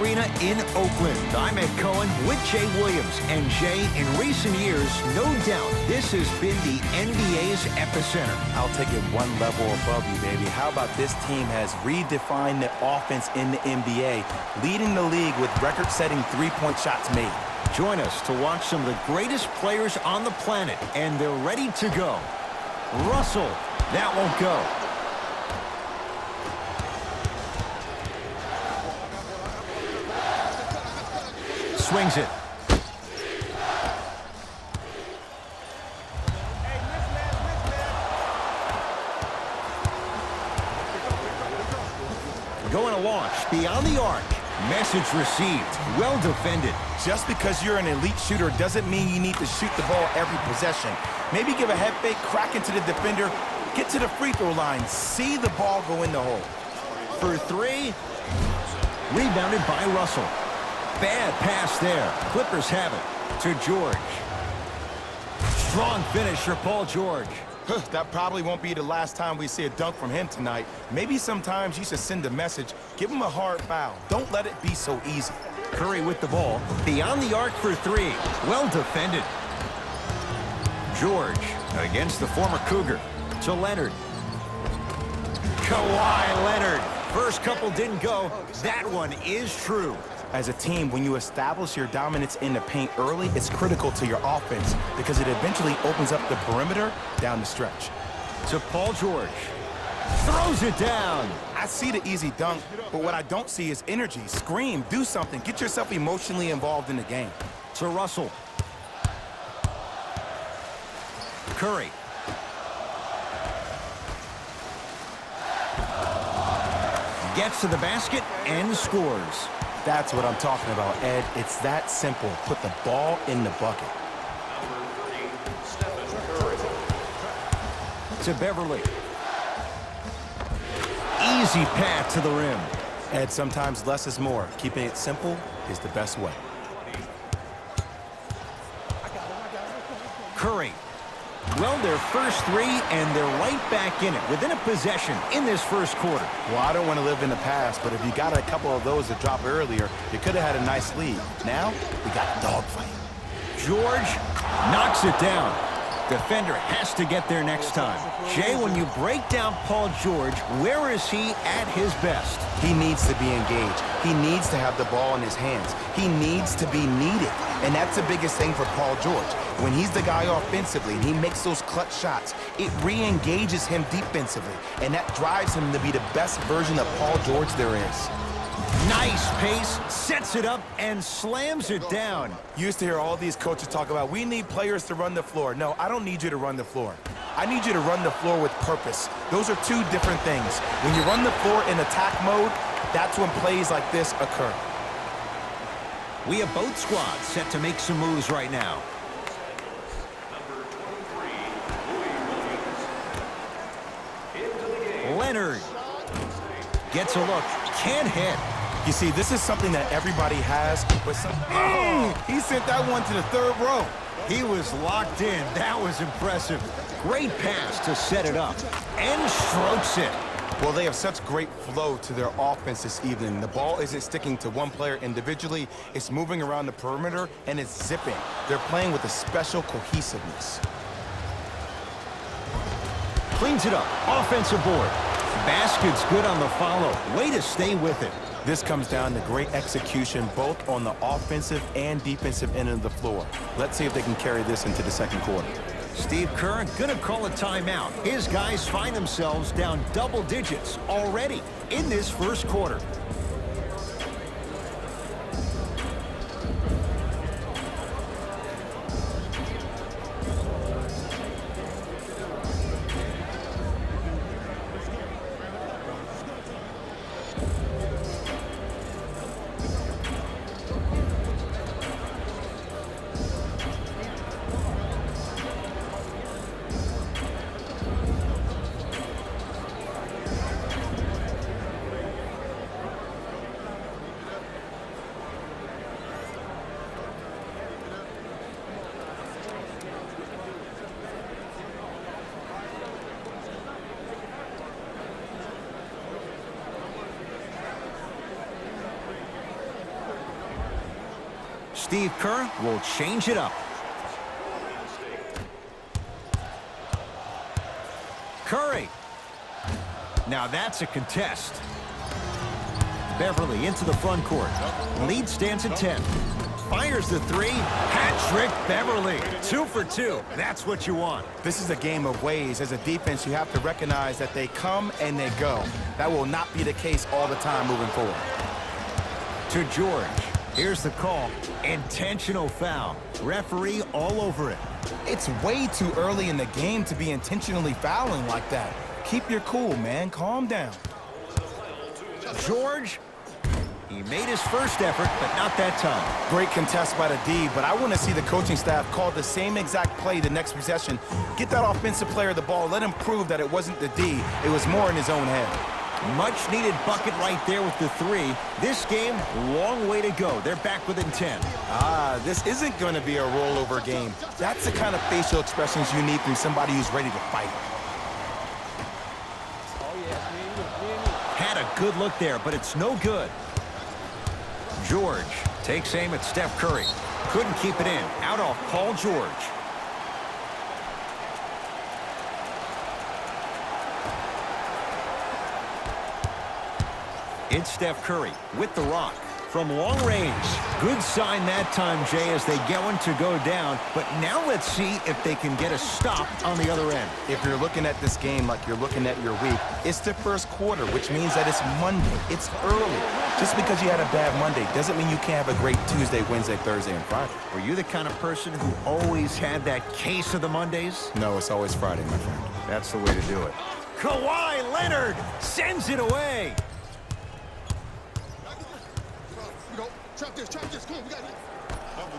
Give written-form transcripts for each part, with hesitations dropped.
Arena in Oakland. I'm Ed Cohen with Jay Williams. And Jay, in recent years, no doubt, this has been the NBA's epicenter. I'll take it one level above you, baby. How about this team has redefined the offense in the NBA, leading the league with record-setting three-point shots made. Join us to watch some of the greatest players on the planet, and they're ready to go. Russell, that won't go. Swings it. Going to launch beyond the arc. Message received. Well defended. Just because you're an elite shooter doesn't mean you need to shoot the ball every possession. Maybe give a head fake, crack into the defender, get to the free throw line, see the ball go in the hole. For three. Rebounded by Russell. Bad pass there. Clippers have it to George. Strong finish for Paul George. That probably won't be the last time we see a dunk from him tonight. Maybe sometimes you should send a message. Give him a hard foul. Don't let it be so easy. Curry with the ball. Beyond the arc for three. Well defended. George against the former Cougar. To Leonard. Kawhi Leonard. First couple didn't go. That one is true. As a team, when you establish your dominance in the paint early, it's critical to your offense because it eventually opens up the perimeter down the stretch. To Paul George. Throws it down. I see the easy dunk, but what I don't see is energy. Scream, do something. Get yourself emotionally involved in the game. To Russell. Curry. Gets to the basket and scores. That's what I'm talking about, Ed. It's that simple. Put the ball in the bucket. To Beverly. Easy path to the rim. Ed, sometimes less is more. Keeping it simple is the best way. Curry. Well, their first three, and they're right back in it, within a possession in this first quarter. Well, I don't want to live in the past, but if you got a couple of those to drop earlier, you could have had a nice lead. Now, we got a dogfight. George knocks it down. Defender has to get there next time. Jay, when you break down Paul George, where is he at his best? He needs to be engaged. He needs to have the ball in his hands. He needs to be needed. And that's the biggest thing for Paul George. When he's the guy offensively and he makes those clutch shots, it re-engages him defensively. And that drives him to be the best version of Paul George there is. Nice pace, sets it up, and slams it down. You used to hear all these coaches talk about, we need players to run the floor. No, I don't need you to run the floor. I need you to run the floor with purpose. Those are two different things. When you run the floor in attack mode, that's when plays like this occur. We have both squads set to make some moves right now. Leonard gets a look, can't hit. You see, this is something that everybody has, but he sent that one to the third row. He was locked in. That was impressive. Great pass to set it up, and strokes it. Well, they have such great flow to their offense this evening. The ball isn't sticking to one player individually. It's moving around the perimeter, and it's zipping. They're playing with a special cohesiveness. Cleans it up. Offensive board. Basket's good on the follow. Way to stay with it. This comes down to great execution both on the offensive and defensive end of the floor. Let's see if they can carry this into the second quarter. Steve Kerr gonna call a timeout. His guys find themselves down double digits already in this first quarter. Steve Kerr will change it up. Curry. Now that's a contest. Beverly into the front court. Lead stands at 10. Fires the three. Hat trick, Beverly. 2 for 2. That's what you want. This is a game of ways. As a defense, you have to recognize that they come and they go. That will not be the case all the time moving forward. To George. Here's the call. Intentional foul. Referee all over it. It's way too early in the game to be intentionally fouling like that. Keep your cool, man. Calm down. George. He made his first effort, but not that time. Great contest by the D, but I want to see the coaching staff call the same exact play the next possession. Get that offensive player the ball. Let him prove that it wasn't the D. It was more in his own head. Much-needed bucket right there with the three. This game, long way to go. They're back within 10. This isn't going to be a rollover game. That's the kind of facial expressions you need from somebody who's ready to fight. Had a good look there, but it's no good. George takes aim at Steph Curry. Couldn't keep it in. Out off Paul George. It's Steph Curry with the rock. From long range. Good sign that time, Jay, as they going to go down. But now let's see if they can get a stop on the other end. If you're looking at this game like you're looking at your week, it's the first quarter, which means that it's Monday. It's early. Just because you had a bad Monday doesn't mean you can't have a great Tuesday, Wednesday, Thursday, and Friday. Were you the kind of person who always had that case of the Mondays? No, it's always Friday, my friend. That's the way to do it. Kawhi Leonard sends it away. Trap this, come on, we got it.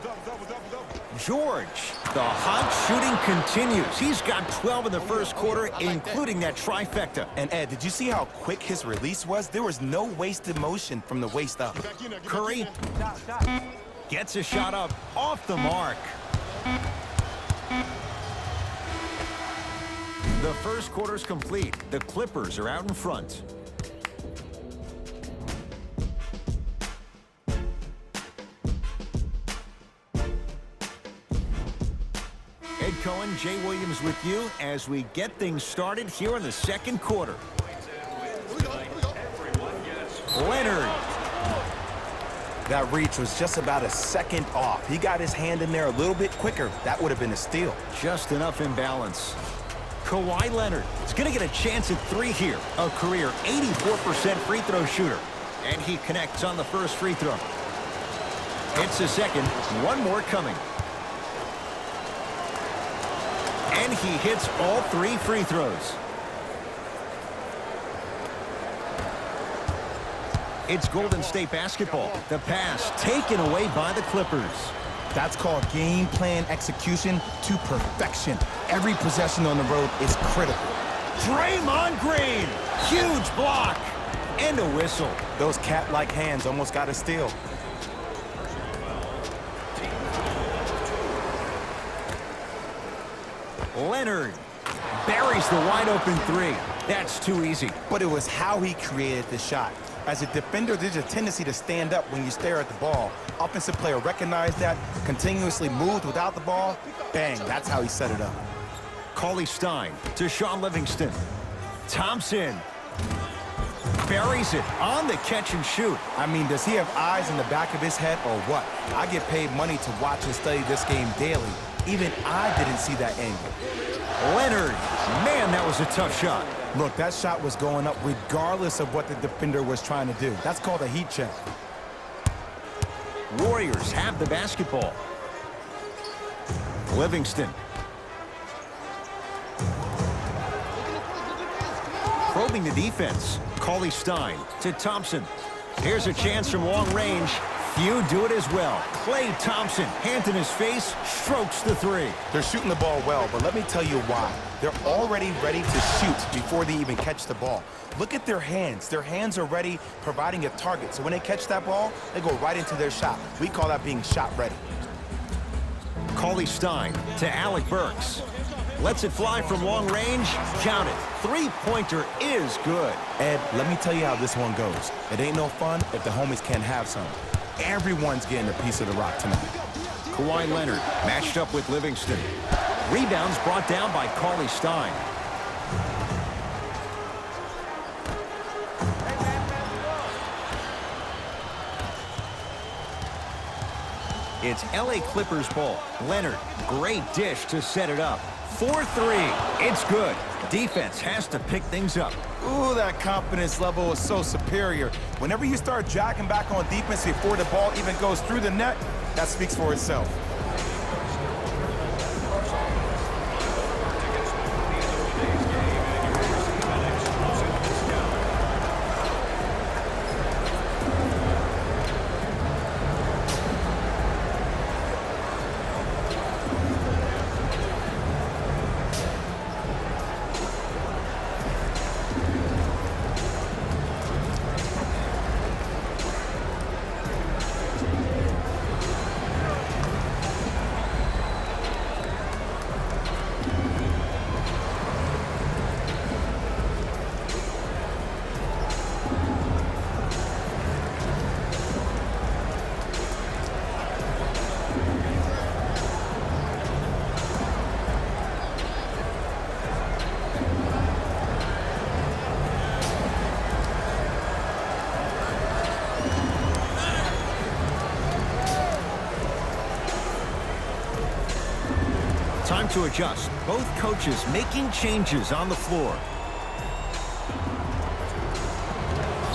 Double. George, the hot shooting continues. He's got 12 in the first quarter, including that trifecta. And Ed, did you see how quick his release was? There was no wasted motion from the waist up. Curry gets a shot up off the mark. The first quarter's complete. The Clippers are out in front. Ed Cohen, Jay Williams with you as we get things started here in the second quarter. Leonard. That reach was just about a second off. He got his hand in there a little bit quicker. That would have been a steal. Just enough imbalance. Kawhi Leonard is going to get a chance at three here. A career 84% free throw shooter. And he connects on the first free throw. It's the second. One more coming. And he hits all three free throws. It's Golden State basketball. The pass taken away by the Clippers. That's called game plan execution to perfection. Every possession on the road is critical. Draymond Green. Huge block. And a whistle. Those cat-like hands almost got a steal. Leonard buries the wide-open three. That's too easy. But it was how he created the shot. As a defender, there's a tendency to stand up when you stare at the ball. Offensive player recognized that, continuously moved without the ball. Bang, that's how he set it up. Cauley-Stein to Shaun Livingston. Thompson buries it on the catch and shoot. I mean, does he have eyes in the back of his head or what? I get paid money to watch and study this game daily. Even I didn't see that angle. Leonard, man, that was a tough shot. Look, that shot was going up regardless of what the defender was trying to do. That's called a heat check. Warriors have the basketball. Livingston. Probing the defense. Cauley-Stein to Thompson. Here's a chance from long range. Few do it as well. Klay Thompson, hand in his face, strokes the three. They're shooting the ball well, but let me tell you why. They're already ready to shoot before they even catch the ball. Look at their hands. Their hands are ready, providing a target. So when they catch that ball, they go right into their shot. We call that being shot ready. Cauley-Stein to Alec Burks. Lets it fly from long range. Count it. Three-pointer is good. Ed, let me tell you how this one goes. It ain't no fun if the homies can't have some. Everyone's getting a piece of the rock tonight. Kawhi Leonard matched up with Livingston. Rebounds brought down by Cauley Stein. It's LA Clippers ball. Leonard, great dish to set it up. 4-3. It's good. Defense has to pick things up. Ooh, that confidence level is so superior. Whenever you start jacking back on defense before the ball even goes through the net, that speaks for itself. Time to adjust. Both coaches making changes on the floor.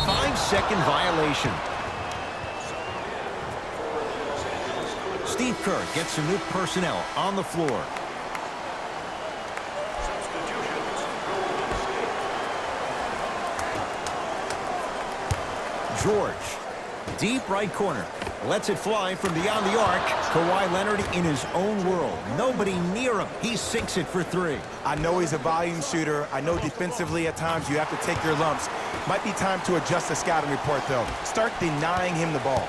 5-second violation. Steve Kerr gets some new personnel on the floor. George, deep right corner. Lets it fly from beyond the arc. Kawhi Leonard in his own world. Nobody near him. He sinks it for 3. I know he's a volume shooter. I know defensively at times you have to take your lumps. Might be time to adjust the scouting report, though. Start denying him the ball.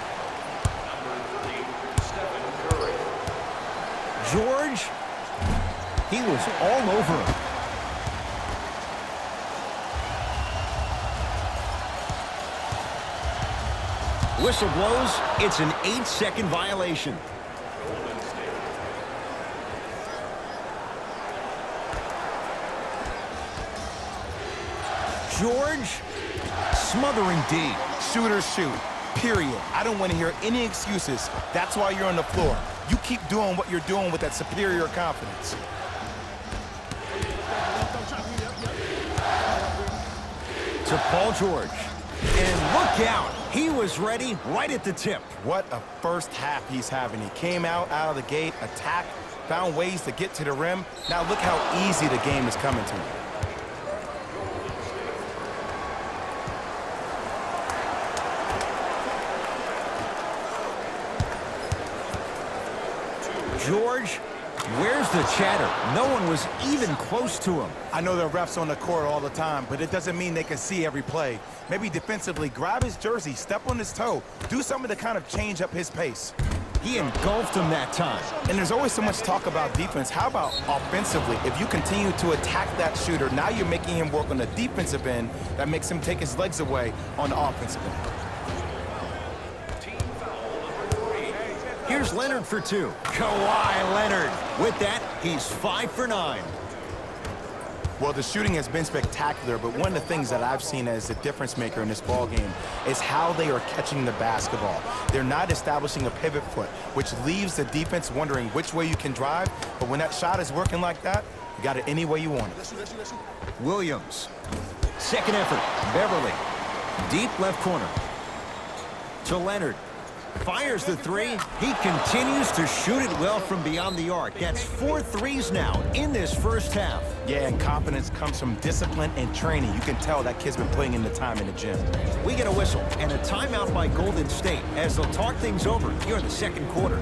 George, he was all over him. Whistle blows. It's an 8-second violation. George, smothering D. Shooters shoot, period. I don't want to hear any excuses. That's why you're on the floor. You keep doing what you're doing with that superior confidence. To Paul George. And look out. He was ready right at the tip. What a first half he's having. He came out of the gate, attacked, found ways to get to the rim. Now look how easy the game is coming to him. George, where's the chatter? No one was even close to him. I know there are refs on the court all the time, but it doesn't mean they can see every play. Maybe defensively, grab his jersey, step on his toe, do something to kind of change up his pace. He engulfed him that time. And there's always so much talk about defense. How about offensively? If you continue to attack that shooter, now you're making him work on the defensive end. That makes him take his legs away on the offensive end. Here's Leonard for 2. Kawhi Leonard. With that, he's 5 for 9. Well, the shooting has been spectacular, but one of the things that I've seen as a difference maker in this ball game is how they are catching the basketball. They're not establishing a pivot foot, which leaves the defense wondering which way you can drive, but when that shot is working like that, you got it any way you want it. Williams. Second effort. Beverly. Deep left corner. To Leonard. Fires the 3. He continues to shoot it well from beyond the arc. That's 4 threes now in this first half. Yeah, and confidence comes from discipline and training. You can tell that kid's been putting in the time in the gym. We get a whistle and a timeout by Golden State as they'll talk things over here in the second quarter.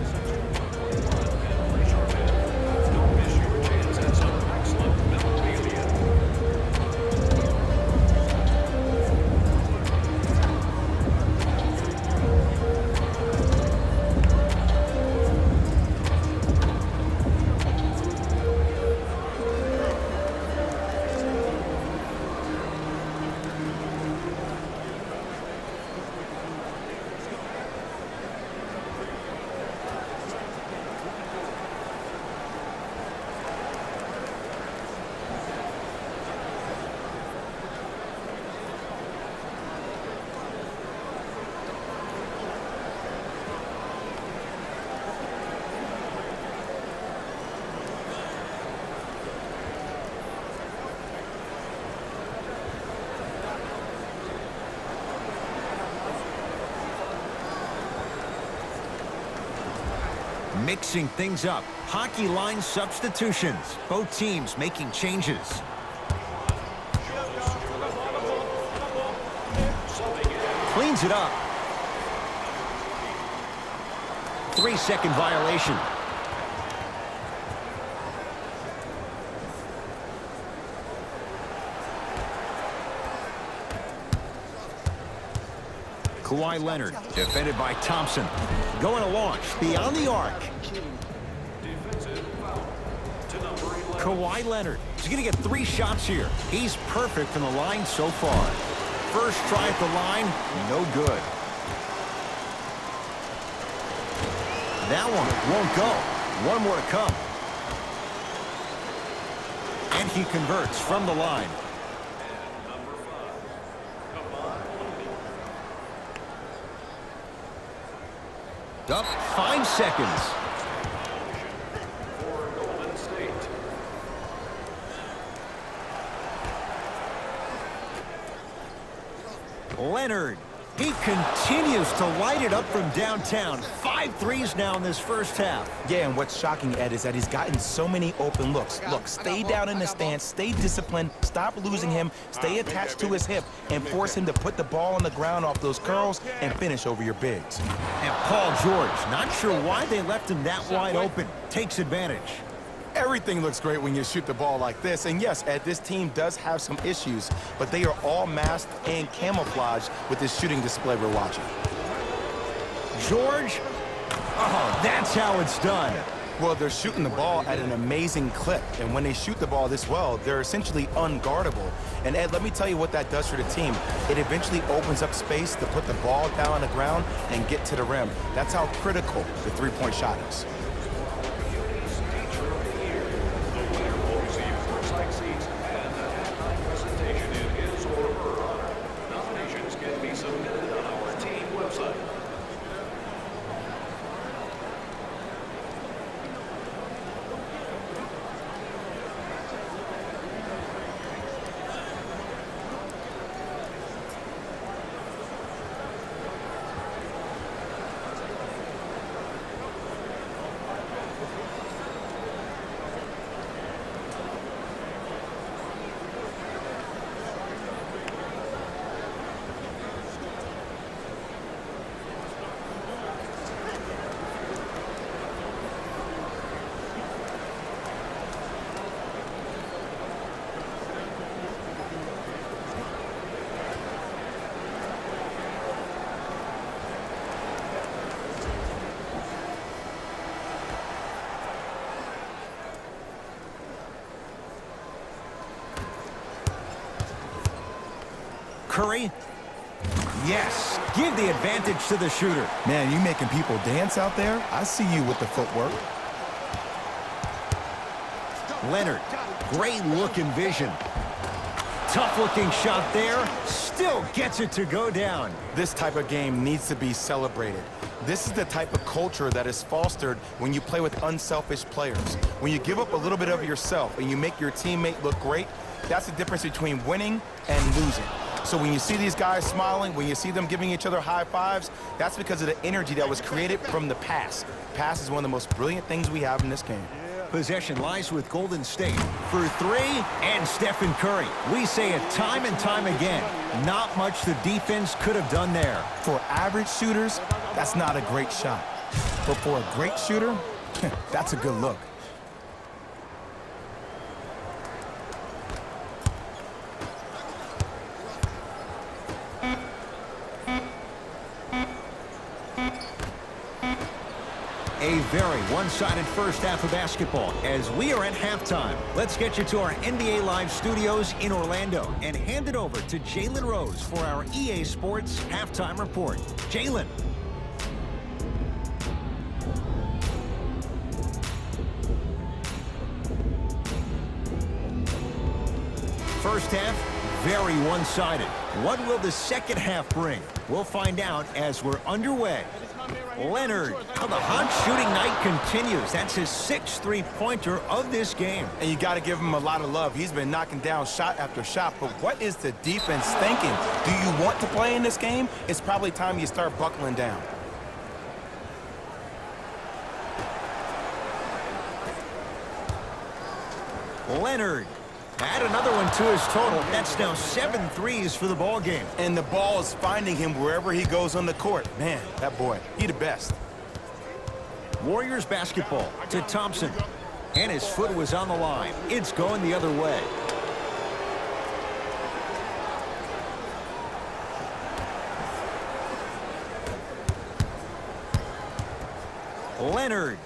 Mixing things up. Hockey line substitutions. Both teams making changes. Cleans it up. 3-second violation. Kawhi Leonard, defended by Thompson. Going to launch beyond the arc. Kawhi Leonard is going to get 3 shots here. He's perfect from the line so far. First try at the line, no good. That one won't go. One more to come. And he converts from the line. Up 5 seconds. Leonard, he continues to light it up from downtown. 5 threes now in this first half. Yeah, and what's shocking, Ed, is that he's gotten so many open looks. Look, stay down in the stance, stay disciplined, stop losing him, stay attached to his hip, and force him to put the ball on the ground off those curls and finish over your bigs. And Paul George, not sure why they left him that wide open, takes advantage. Everything looks great when you shoot the ball like this. And yes, Ed, this team does have some issues, but they are all masked and camouflaged with this shooting display we're watching. George, oh, that's how it's done. Well, they're shooting the ball at an amazing clip, and when they shoot the ball this well, they're essentially unguardable. And Ed, let me tell you what that does for the team. It eventually opens up space to put the ball down on the ground and get to the rim. That's how critical the three-point shot is. Curry. Yes, give the advantage to the shooter. Man, you making people dance out there? I see you with the footwork. Leonard, great looking vision. Tough looking shot there, still gets it to go down. This type of game needs to be celebrated. This is the type of culture that is fostered when you play with unselfish players. When you give up a little bit of yourself and you make your teammate look great, that's the difference between winning and losing. So when you see these guys smiling, when you see them giving each other high fives, that's because of the energy that was created from the pass. Pass is one of the most brilliant things we have in this game. Possession lies with Golden State for 3, and Stephen Curry. We say it time and time again. Not much the defense could have done there. For average shooters, that's not a great shot. But for a great shooter, that's a good look. A very one-sided first half of basketball as we are at halftime. Let's get you to our NBA Live studios in Orlando and hand it over to Jalen Rose for our EA Sports Halftime Report. Jalen. First half, very one-sided. What will the second half bring? We'll find out as we're underway. Leonard, how the hot shooting night continues. That's his 6th three-pointer of this game. And you got to give him a lot of love. He's been knocking down shot after shot. But what is the defense thinking? Do you want to play in this game? It's probably time you start buckling down. Leonard. Add another one to his total. That's now 7 threes for the ball game. And the ball is finding him wherever he goes on the court. Man, that boy, he the best. Warriors basketball to Thompson. And his foot was on the line. It's going the other way. Leonard.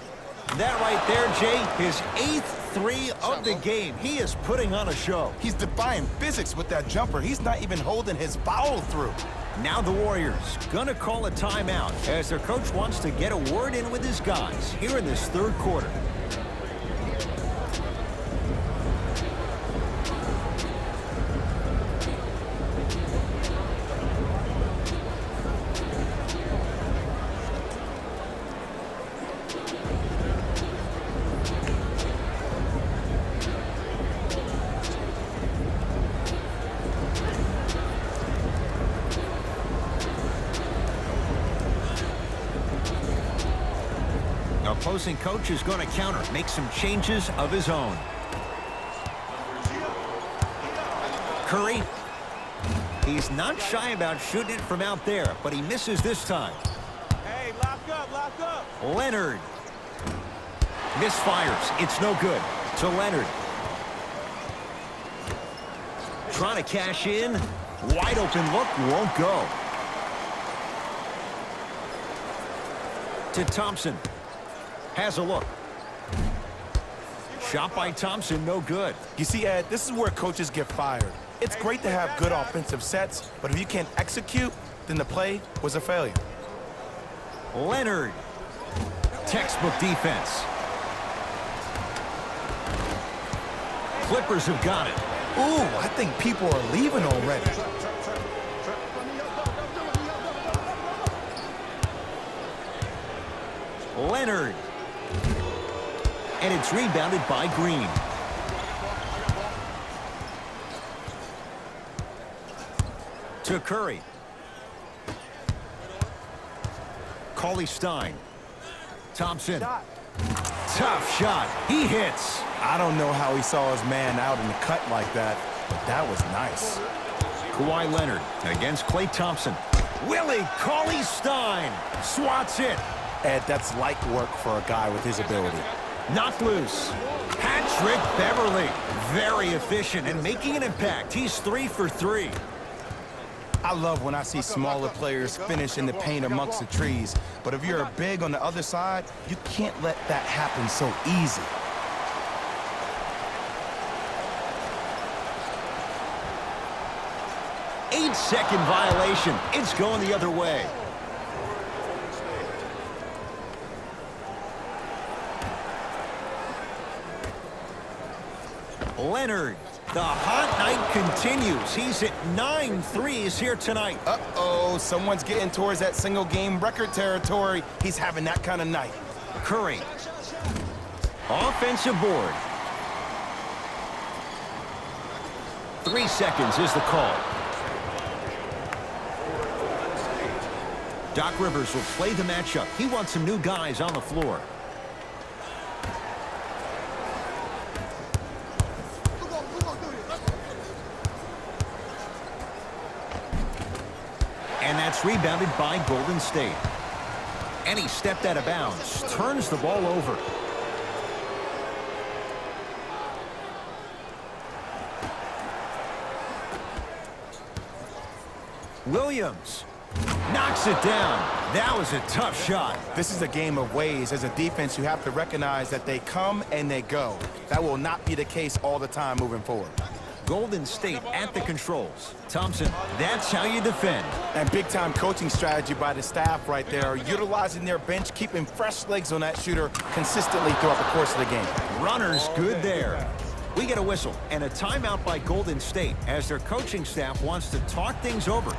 That right there, Jay, his 8th three of the game. He is putting on a show. He's defying physics with that jumper. He's not even holding his foul through. Now the Warriors gonna call a timeout as their coach wants to get a word in with his guys here in this third quarter. Opposing coach is going to counter, make some changes of his own. Curry. He's not shy about shooting it from out there, but he misses this time. Hey, lock up. Leonard. Misfires. It's no good. To Leonard. Trying to cash in. Wide open look. Won't go. To Thompson. Has a look. Shot by Thompson, no good. You see, Ed, this is where coaches get fired. It's great to have good offensive sets, but if you can't execute, then the play was a failure. Leonard. Textbook defense. Clippers have got it. Ooh, I think people are leaving already. Leonard. And it's rebounded by Green. To Curry. Cauley-Stein. Thompson. Tough shot. He hits. I don't know how he saw his man out in the cut like that, but that was nice. Kawhi Leonard against Klay Thompson. Willie Cauley-Stein swats it. Ed, that's light work for a guy with his ability. Knocked loose. Patrick Beverly. Very efficient and making an impact. He's 3 for 3. I love when I see smaller players finish in the paint amongst the trees. But if you're a big on the other side, you can't let that happen so easy. Eight-second violation. It's going the other way. Leonard. The hot night continues. He's at 9 threes here tonight. Uh-oh, someone's getting towards that single-game record territory. He's having that kind of night. Curry. Offensive board. 3 seconds is the call. Doc Rivers will play the matchup. He wants some new guys on the floor. And that's rebounded by Golden State. And he stepped out of bounds. Turns the ball over. Williams knocks it down. That was a tough shot. This is a game of ways. As a defense, you have to recognize that they come and they go. That will not be the case all the time moving forward. Golden State at the controls. Thompson, that's how you defend. And big-time coaching strategy by the staff right there, utilizing their bench, keeping fresh legs on that shooter consistently throughout the course of the game. Runners good there. We get a whistle and a timeout by Golden State as their coaching staff wants to talk things over.